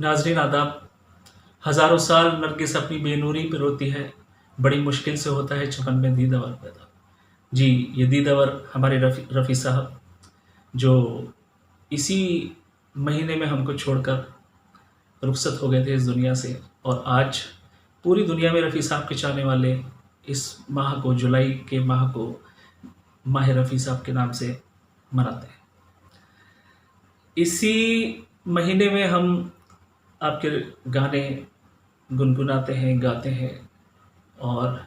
ناظرین آداب، ہزاروں سال نرگس اپنی بے نوری پہ روتی ہے، بڑی مشکل سے ہوتا ہے چمن میں دیدہ پیدا۔ جی، یہ دیدہ ہمارے رفیع صاحب جو اسی مہینے میں ہم کو چھوڑ کر رخصت ہو گئے تھے اس دنیا سے، اور آج پوری دنیا میں رفیع صاحب کے چاہنے والے اس ماہ کو، جولائی کے ماہ کو، ماہ رفیع صاحب کے نام سے مناتے ہیں۔ اسی مہینے میں ہم آپ کے گانے گنگناتے ہیں، گاتے ہیں اور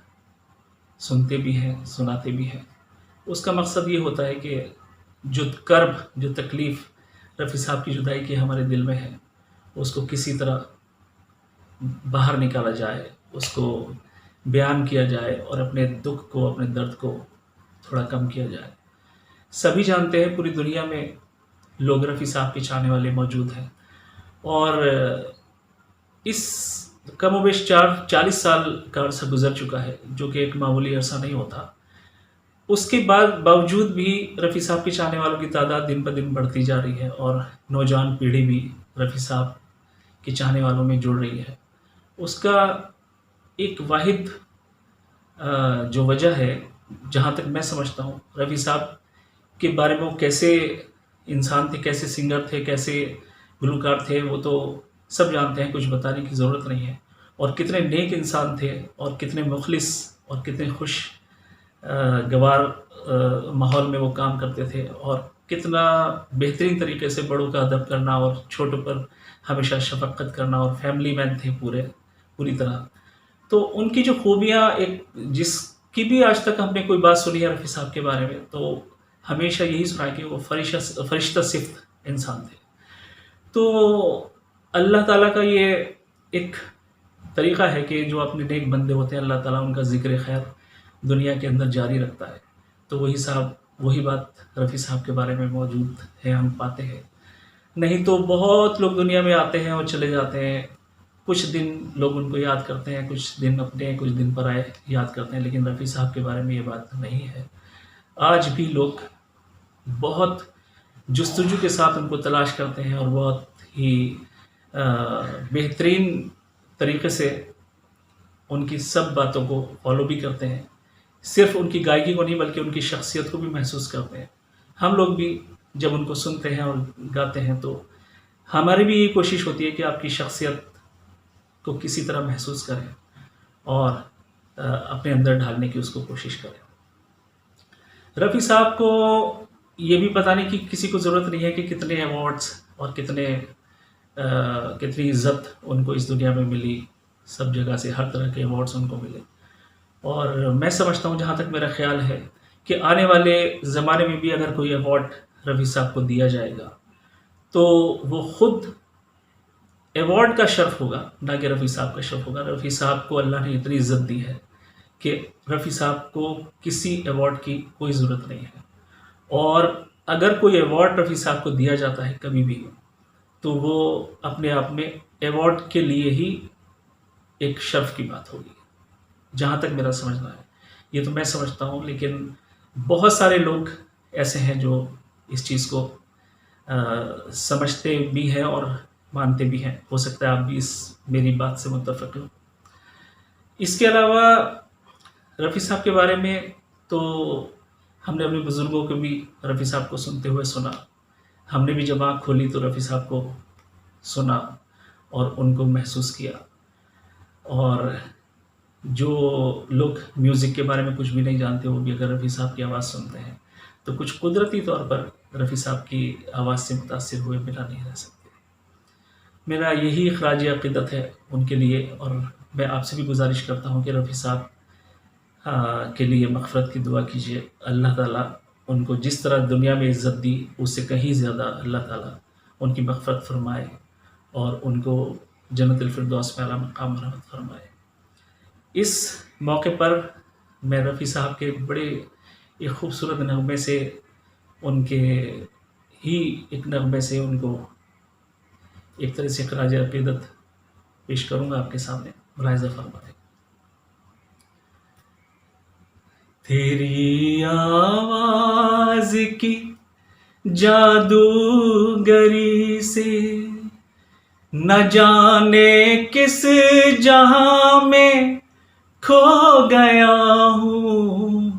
سنتے بھی ہیں، سناتے بھی ہیں۔ اس کا مقصد یہ ہوتا ہے کہ جو کرب، جو تکلیف رفیع صاحب کی جدائی کی ہمارے دل میں ہے، اس کو کسی طرح باہر نکالا جائے، اس کو بیان کیا جائے اور اپنے دکھ کو، اپنے درد کو تھوڑا کم کیا جائے۔ سبھی جانتے ہیں پوری دنیا میں لوگ رفیع صاحب کے چاہنے والے موجود ہیں، اور اس کم و بیش 40 سال کا عرصہ گزر چکا ہے، جو کہ ایک معمولی عرصہ نہیں ہوتا۔ اس کے باوجود بھی رفیع صاحب کے چاہنے والوں کی تعداد دن بہ دن بڑھتی جا رہی ہے، اور نوجوان پیڑھی بھی رفیع صاحب کے چاہنے والوں میں جڑ رہی ہے۔ اس کا ایک واحد جو وجہ ہے، جہاں تک میں سمجھتا ہوں، رفیع صاحب کے بارے میں وہ کیسے انسان تھے، کیسے سنگر تھے، کیسے گلوکار تھے، وہ تو سب جانتے ہیں، کچھ بتانے کی ضرورت نہیں ہے۔ اور کتنے نیک انسان تھے، اور کتنے مخلص اور کتنے خوش گوار ماحول میں وہ کام کرتے تھے، اور کتنا بہترین طریقے سے بڑوں کا ادب کرنا اور چھوٹوں پر ہمیشہ شفقت کرنا، اور فیملی مین تھے پوری طرح۔ تو ان کی جو خوبیاں، جس کی بھی آج تک ہم نے کوئی بات سنی ہے رفیع صاحب کے بارے میں، تو ہمیشہ یہی سنا کہ وہ فرشتہ صفت انسان تھے۔ تو اللہ تعالیٰ کا یہ ایک طریقہ ہے کہ جو اپنے نیک بندے ہوتے ہیں، اللہ تعالیٰ ان کا ذکر خیر دنیا کے اندر جاری رکھتا ہے۔ تو وہی بات رفیع صاحب کے بارے میں موجود ہے، ہم پاتے ہیں۔ نہیں تو بہت لوگ دنیا میں آتے ہیں اور چلے جاتے ہیں، کچھ دن لوگ ان کو یاد کرتے ہیں، کچھ دن اپنے، کچھ دن پرائے یاد کرتے ہیں، لیکن رفیع صاحب کے بارے میں یہ بات نہیں ہے۔ آج بھی لوگ بہت جستجو کے ساتھ ان کو تلاش کرتے ہیں، اور بہت ہی بہترین طریقے سے ان کی سب باتوں کو فالو بھی کرتے ہیں۔ صرف ان کی گائیکی کو نہیں، بلکہ ان کی شخصیت کو بھی محسوس کرتے ہیں۔ ہم لوگ بھی جب ان کو سنتے ہیں اور گاتے ہیں، تو ہماری بھی یہ کوشش ہوتی ہے کہ آپ کی شخصیت کو کسی طرح محسوس کریں اور اپنے اندر ڈھالنے کی اس کو کوشش کریں۔ رفیع صاحب کو یہ بھی بتانے کی کسی کو ضرورت نہیں ہے کہ کتنے ایوارڈز اور کتنی عزت ان کو اس دنیا میں ملی، سب جگہ سے ہر طرح کے ایوارڈز ان کو ملے۔ اور میں سمجھتا ہوں، جہاں تک میرا خیال ہے، کہ آنے والے زمانے میں بھی اگر کوئی ایوارڈ رفیع صاحب کو دیا جائے گا، تو وہ خود ایوارڈ کا شرف ہوگا، نہ کہ رفیع صاحب کا شرف ہوگا۔ رفیع صاحب کو اللہ نے اتنی عزت دی ہے کہ رفیع صاحب کو کسی ایوارڈ کی کوئی ضرورت نہیں ہے۔ اور اگر کوئی ایوارڈ رفیع صاحب کو دیا جاتا ہے کبھی بھی، تو وہ اپنے آپ میں ایوارڈ کے لیے ہی ایک شرف کی بات ہوگی، جہاں تک میرا سمجھنا ہے۔ یہ تو میں سمجھتا ہوں، لیکن بہت سارے لوگ ایسے ہیں جو اس چیز کو سمجھتے بھی ہیں اور مانتے بھی ہیں۔ ہو سکتا ہے آپ بھی اس میری بات سے متفق ہوں۔ اس کے علاوہ رفیع صاحب کے بارے میں تو ہم نے اپنے بزرگوں کو بھی رفیع صاحب کو سنتے ہوئے سنا۔ ہم نے بھی جب آنکھ کھولی تو رفیع صاحب کو سنا اور ان کو محسوس کیا۔ اور جو لوگ میوزک کے بارے میں کچھ بھی نہیں جانتے، وہ بھی اگر رفیع صاحب کی آواز سنتے ہیں، تو کچھ قدرتی طور پر رفیع صاحب کی آواز سے متاثر ہوئے بنا نہیں رہ سکتے۔ میرا یہی خراج عقیدت ہے ان کے لیے، اور میں آپ سے بھی گزارش کرتا ہوں کہ رفیع صاحب کے لیے مغفرت کی دعا کیجیے۔ اللہ تعالیٰ ان کو جس طرح دنیا میں عزت دی، اس سے کہیں زیادہ اللہ تعالیٰ ان کی مغفرت فرمائے، اور ان کو جنت الفردوس میں اعلیٰ مقام رحمت فرمائے۔ اس موقع پر میں رفیع صاحب کے بڑے ایک خوبصورت نغمے سے، ان کے ہی ایک نغمے سے ان کو ایک طرح سے خراج عقیدت پیش کروں گا آپ کے سامنے، ملاحظہ فرمائیں۔ تیری آواز کی جادوگری سے نہ جانے کس جہاں میں کھو گیا ہوں،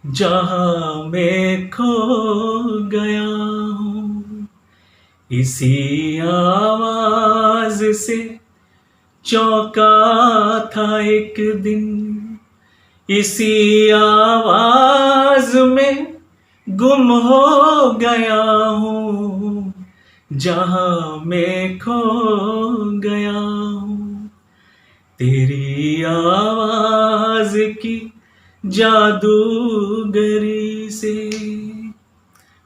جہاں میں کھو گیا ہوں، اسی آواز سے چونکا تھا ایک دن، اسی آواز میں گم ہو گیا ہوں، جہاں میں کھو گیا ہوں، تیری آواز کی جادوگری سے۔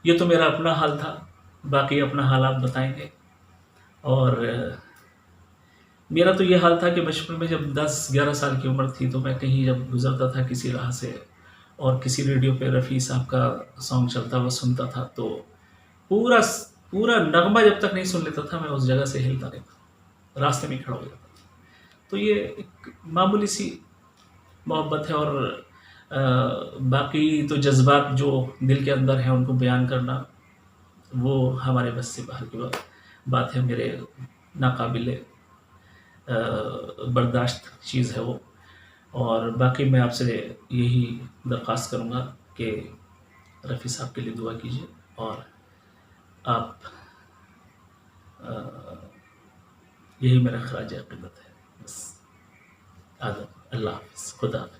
یہ تو میرا اپنا حال تھا، باقی اپنا حال آپ بتائیں گے۔ اور میرا تو یہ حال تھا کہ بچپن میں جب 10-11 سال کی عمر تھی تو میں کہیں جب گزرتا تھا کسی راہ سے اور کسی ریڈیو پہ رفیع صاحب کا سانگ چلتا ہوا سنتا تھا تو پورا پورا نغمہ جب تک نہیں سن لیتا تھا میں اس جگہ سے ہلتا نہیں تھا، راستے میں کھڑا ہو جاتا تھا۔ تو یہ ایک معمولی سی محبت ہے، اور باقی تو جذبات جو دل کے اندر ہیں ان کو بیان کرنا وہ ہمارے بس سے باہر کی بات ہے، میرے ناقابل برداشت چیز ہے وہ۔ اور باقی میں آپ سے یہی درخواست کروں گا کہ رفیع صاحب کے لیے دعا کیجیے، اور آپ یہی میرا خراج عقیدت ہے بس۔ آداب، اللہ حافظ، خدا حافظ۔